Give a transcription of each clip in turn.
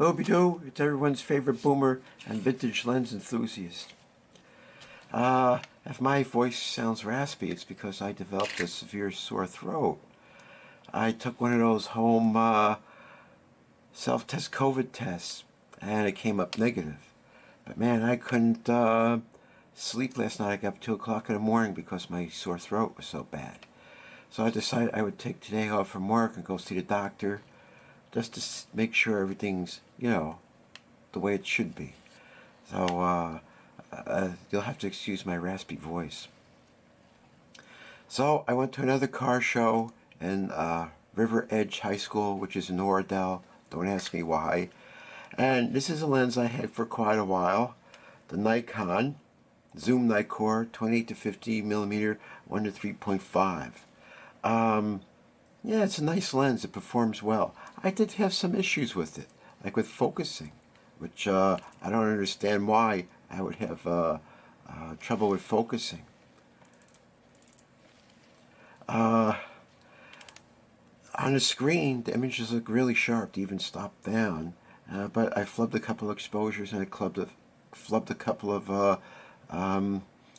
Obito, it's everyone's favorite boomer and vintage lens enthusiast. If my voice sounds raspy, it's because I developed a severe sore throat. I took one of those home self-test COVID tests, and it came up negative. But man, I couldn't sleep last night. I got up 2 o'clock in the morning because my sore throat was so bad. So I decided I would take today off from work and go see the doctor, just to make sure everything's, the way it should be. So you'll have to excuse my raspy voice. So I went to another car show in River Edge High School, which is in Oradell. Don't ask me why. And this is a lens I had for quite a while. The Nikon Zoom NIKKOR 28 to 50 millimeter 1 to 3.5. Yeah, it's a nice lens. It performs well. I did have some issues with it, like with focusing, which I don't understand why I would have trouble with focusing. On the screen, the images look really sharp to even stop down, but I flubbed a couple of exposures and I flubbed a couple of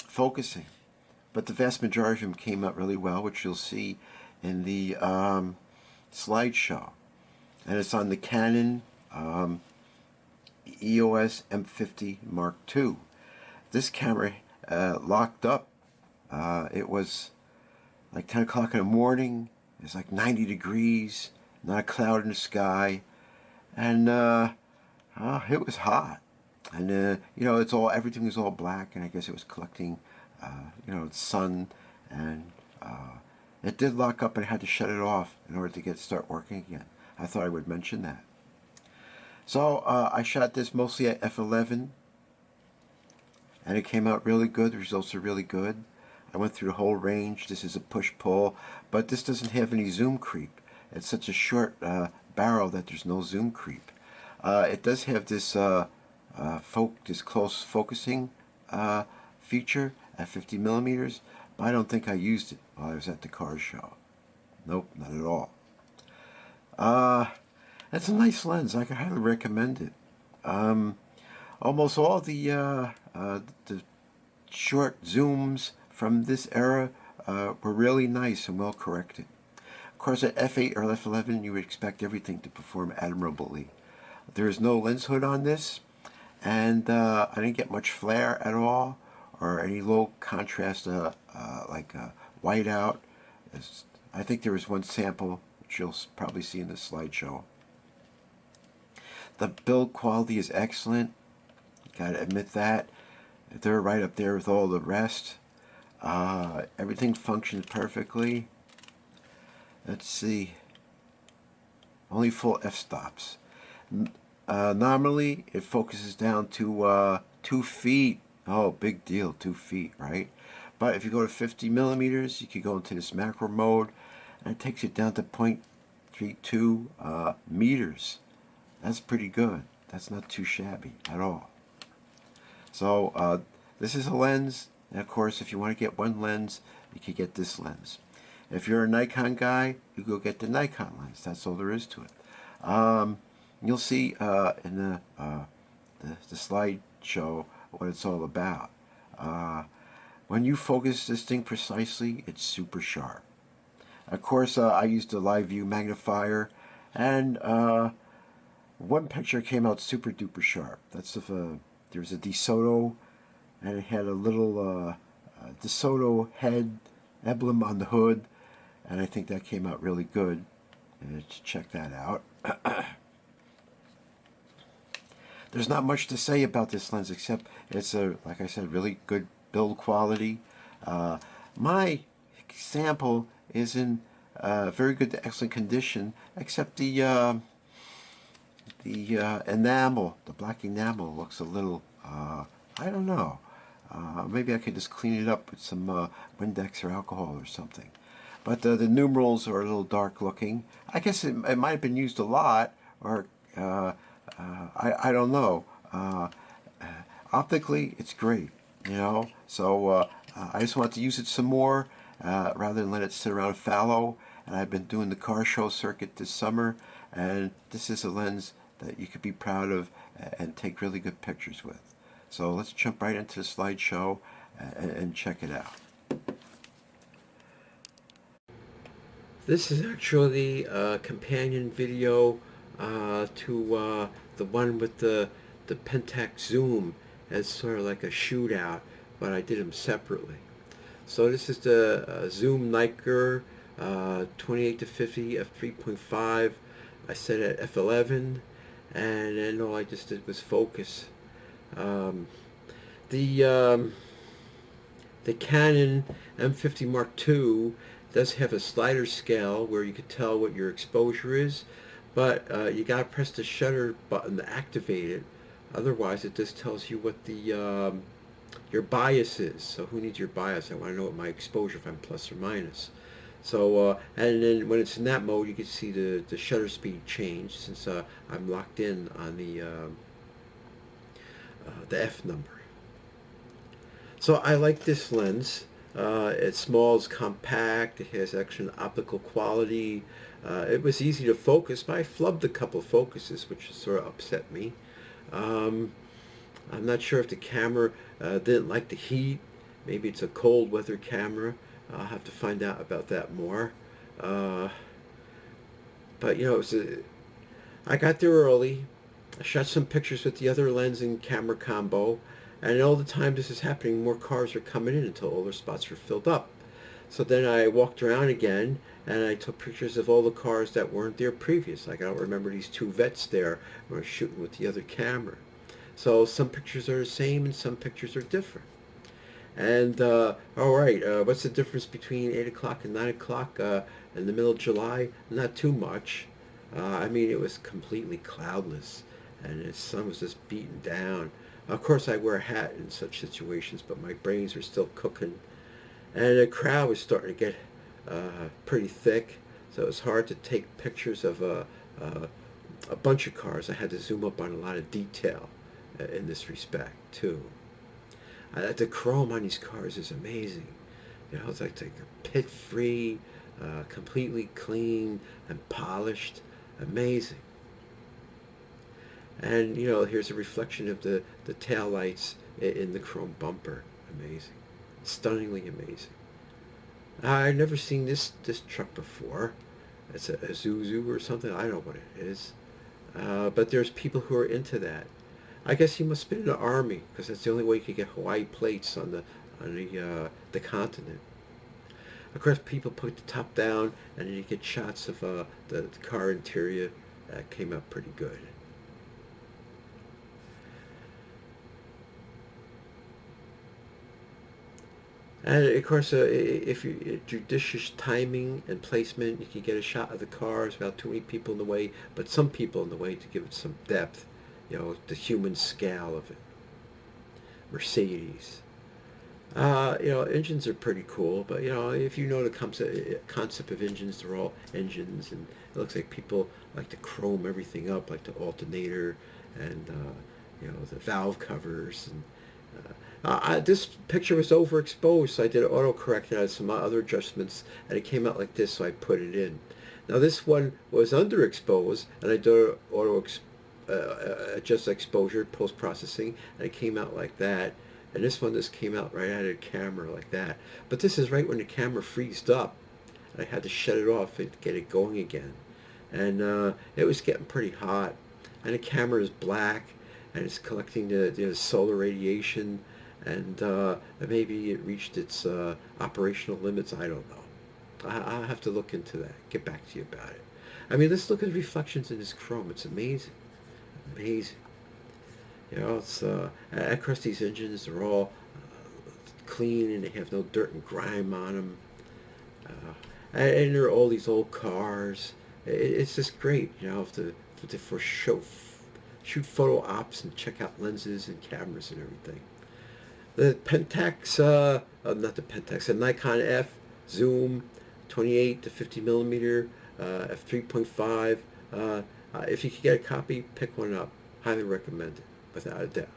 focusing. But the vast majority of them came out really well, which you'll see in the slideshow. And it's on the Canon EOS M50mII. This camera locked up. It was like 10 o'clock in the morning. It's like 90 degrees, not a cloud in the sky, and it was hot. And everything was all black, and I guess it was collecting, the sun, and it did lock up, and I had to shut it off in order to start working again. I thought I would mention that. So I shot this mostly at f11, and it came out really good. The results are really good. I went through the whole range. This is a push-pull, but this doesn't have any zoom creep. It's such a short barrel that there's no zoom creep. It does have this this close focusing feature at 50 millimeters, but I don't think I used it while I was at the car show. Nope, not at all. That's a nice lens. I can highly recommend it. Almost all the short zooms from this era were really nice and well corrected. Of course, at f8 or f11, you would expect everything to perform admirably. There is no lens hood on this, and I didn't get much flare at all, or any low contrast like whiteout. I think there was one sample, which you'll probably see in the slideshow. The build quality is excellent. Gotta admit that. They're right up there with all the rest. Everything functions perfectly. Let's see. Only full f-stops. Normally, it focuses down to 2 feet. Oh, big deal, 2 feet, right? But if you go to 50 millimeters, you can go into this macro mode, and it takes it down to 0.32 meters. That's pretty good. That's not too shabby at all. So this is a lens, and of course, if you want to get one lens, you can get this lens. If you're a Nikon guy, you go get the Nikon lens. That's all there is to it. You'll see in the slideshow what it's all about. When you focus this thing precisely, it's super sharp. Of course, I used a live view magnifier, and one picture came out super duper sharp. That's if there's a DeSoto, and it had a little DeSoto head emblem on the hood, and I think that came out really good. Let's check that out. There's not much to say about this lens except it's like I said, really good build quality. My sample is in very good to excellent condition, except the enamel, the black enamel, looks a little, I don't know. Maybe I could just clean it up with some Windex or alcohol or something. But the numerals are a little dark looking. I guess it might have been used a lot, or I don't know. Optically, it's great, So I just want to use it some more rather than let it sit around fallow. And I've been doing the car show circuit this summer, and this is a lens that you could be proud of and take really good pictures with. So let's jump right into the slideshow and check it out. This is actually a companion video to the one with the Pentax zoom as sort of like a shootout, but I did them separately. So this is the zoom NIKKOR 28 to 50 f3.5. I set it at f11, and then all I just did was focus. The Canon M50 Mark II does have a slider scale where you can tell what your exposure is, but you got to press the shutter button to activate it. Otherwise, it just tells you what the your bias is. So who needs your bias? I want to know what my exposure, if I'm plus or minus. So and then when it's in that mode, you can see the shutter speed change, since I'm locked in on the F number. So I like this lens. It's small, it's compact, it has excellent optical quality. It was easy to focus, but I flubbed a couple of focuses, which sort of upset me. I'm not sure if the camera didn't like the heat. Maybe it's a cold weather camera. I'll have to find out about that more. But you know, I got there early. I shot some pictures with the other lens and camera combo. And all the time this is happening, more cars are coming in until all their spots are filled up. So then I walked around again, and I took pictures of all the cars that weren't there previous. Like I don't remember these two vets there when I was shooting with the other camera. So some pictures are the same and some pictures are different. And all right, what's the difference between 8 o'clock and 9 o'clock in the middle of July? Not too much. I mean, it was completely cloudless, and the sun was just beaten down. Of course, I wear a hat in such situations, but my brains were still cooking. And the crowd was starting to get pretty thick, so it was hard to take pictures of a bunch of cars. I had to zoom up on a lot of detail in this respect, too. The chrome on these cars is amazing. You know, it's like pit-free, completely clean and polished. Amazing. And you know, here's a reflection of the tail lights in the chrome bumper. Amazing. Stunningly amazing. I've never seen this truck before. It's a Zuzu or something. I don't know what it is. But there's people who are into that. I guess he must have been in the army, because that's the only way you could get Hawaii plates on the continent. Of course, people put the top down, and then you get shots of the car interior. Came out pretty good. And of course, if you judicious timing and placement, you can get a shot of the cars without too many people in the way, but some people in the way to give it some depth. You know, the human scale of it. Mercedes. You know, engines are pretty cool, but you know, if you know the concept of engines, they're all engines, and it looks like people like to chrome everything up, like the alternator and you know, the valve covers. And this picture was overexposed, so I did autocorrect and I had some other adjustments, and it came out like this, so I put it in. Now this one was underexposed, and I did adjust exposure, post-processing, and it came out like that. And this one just came out right out of the camera like that. But this is right when the camera freezed up. I had to shut it off and get it going again. And it was getting pretty hot. And the camera is black, and it's collecting the solar radiation, and maybe it reached its operational limits. I don't know. I'll have to look into that, get back to you about it. I mean, let's look at the reflections in this chrome. It's amazing. Amazing. You know, it's of course these engines are all clean, and they have no dirt and grime on them. And there are all these old cars. It's just great, you know, for shoot photo ops and check out lenses and cameras and everything. The Pentax, not the Pentax, the Nikon F zoom 28 to 50 millimeter f3.5. If you can get a copy, pick one up. Highly recommend it, without a doubt.